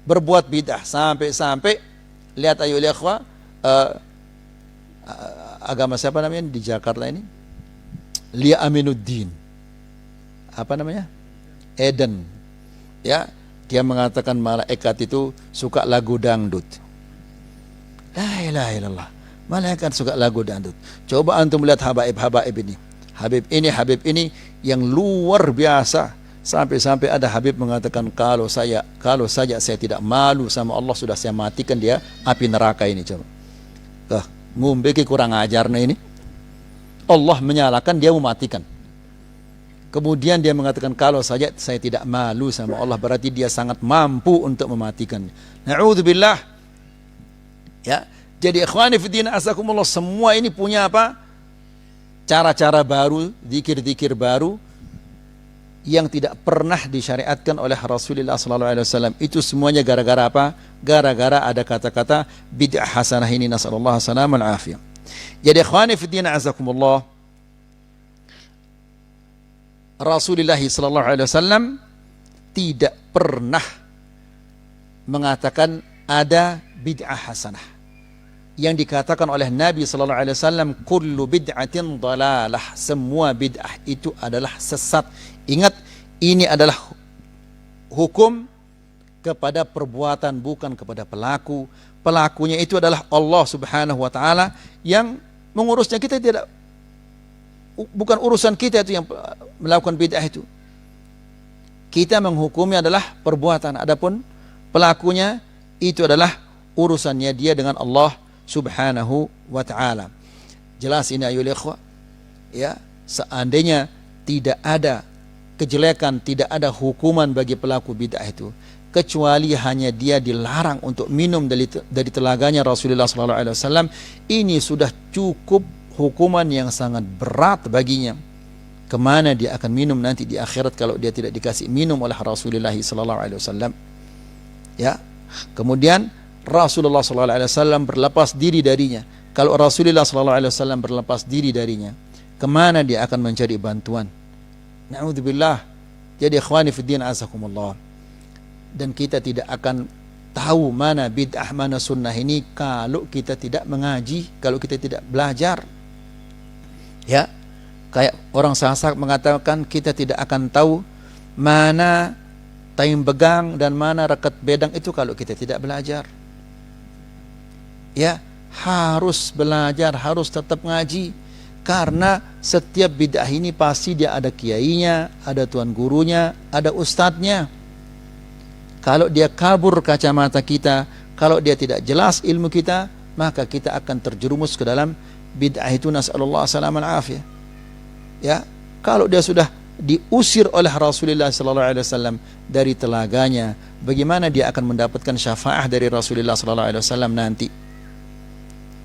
Berbuat bid'ah. Sampai-sampai, lihat ayo ikhwah, agama siapa namanya di Jakarta ini? Lia Aminuddin. Apa namanya? Eden. Ya, dia mengatakan malaikat itu suka lagu dangdut. La ilaha illallah. Malaikat suka lagu dangdut. Coba antum lihat habaib ini. Habib ini yang luar biasa. Sampai-sampai ada Habib mengatakan kalau saja saya tidak malu sama Allah, sudah saya matikan dia api neraka ini. Coba. Ngumbe kurang ajarnya ini. Allah menyalakan, dia mematikan. Kemudian dia mengatakan kalau saja saya tidak malu sama Allah, berarti dia sangat mampu untuk mematikan. Na'udzubillah. Ya. Jadi ikhwani fiddin azakumullah, semua ini punya apa? Cara-cara baru, zikir-zikir baru yang tidak pernah disyariatkan oleh Rasulullah SAW. Itu semuanya gara-gara apa? Gara-gara ada kata-kata bid'ah hasanah ini, nasallallahu salamul afiyah. Jadi ikhwani fiddin azakumullah, Rasulullah SAW tidak pernah mengatakan ada bid'ah hasanah. Yang dikatakan oleh Nabi SAW, kullu bid'atin dalalah, semua bid'ah itu adalah sesat. Ingat, ini adalah hukum kepada perbuatan, bukan kepada pelaku. Pelakunya itu adalah Allah Subhanahu wa taala yang mengurusnya. Kita tidak, bukan urusan kita itu yang melakukan bid'ah itu. Kita menghukumnya adalah perbuatan, adapun pelakunya itu adalah urusannya dia dengan Allah Subhanahu wa ta'ala. Jelas ini ayo ikhwah. Ya, seandainya tidak ada kejelekan, tidak ada hukuman bagi pelaku bid'ah itu, kecuali hanya dia dilarang untuk minum dari telaganya Rasulullah SAW, ini sudah cukup hukuman yang sangat berat baginya. Kemana dia akan minum nanti di akhirat kalau dia tidak dikasih minum oleh Rasulullah SAW? Ya, kemudian Rasulullah SAW berlepas diri darinya. Kalau Rasulullah SAW berlepas diri darinya, kemana dia akan mencari bantuan? Na'udzubillah. Jadi ikhwani fiddin azakumullah, dan kita tidak akan tahu mana bid'ah mana sunnah ini kalau kita tidak mengaji, kalau kita tidak belajar. Ya, kayak orang Sasak mengatakan kita tidak akan tahu mana taim begang dan mana rekat bedang itu kalau kita tidak belajar. Ya, harus belajar, harus tetap ngaji, karena setiap bid'ah ini pasti dia ada kiainya, ada tuan gurunya, ada ustadznya. Kalau dia kabur kacamata kita, kalau dia tidak jelas ilmu kita, maka kita akan terjerumus ke dalam bid'ah itu, nasallallahu salaman afiyah. Ya, kalau dia sudah diusir oleh Rasulullah SAW dari telaganya, bagaimana dia akan mendapatkan syafaah dari Rasulullah SAW nanti?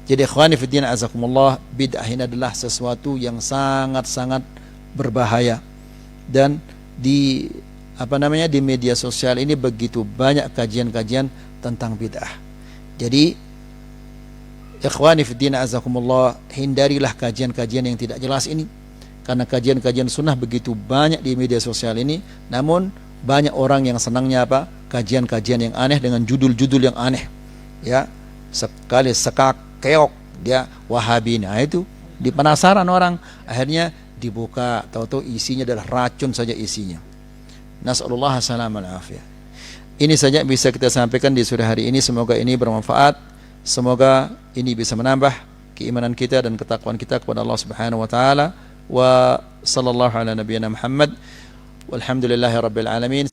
Jadi ikhwani fiddin azakumullah, bid'ah ini adalah sesuatu yang sangat-sangat berbahaya, dan di di media sosial ini begitu banyak kajian-kajian tentang bid'ah. Jadi ikhwani fiddin azakumullah, hindarilah kajian-kajian yang tidak jelas ini, karena kajian-kajian sunnah begitu banyak di media sosial ini. Namun banyak orang yang senangnya apa? Kajian-kajian yang aneh dengan judul-judul yang aneh. Ya, sekali sekak keok dia Wahabi. Nah itu di penasaran orang, akhirnya dibuka, tahu-tahu isinya adalah racun saja isinya. Nasallallahu salaman afiyah. Ini saja bisa kita sampaikan di sore hari ini. Semoga ini bermanfaat. Semoga ini bisa menambah keimanan kita dan ketakwaan kita kepada Allah Subhanahu wa taala. Wa sallallahu ala nabiyyina Muhammad walhamdulillahi rabbil alamin.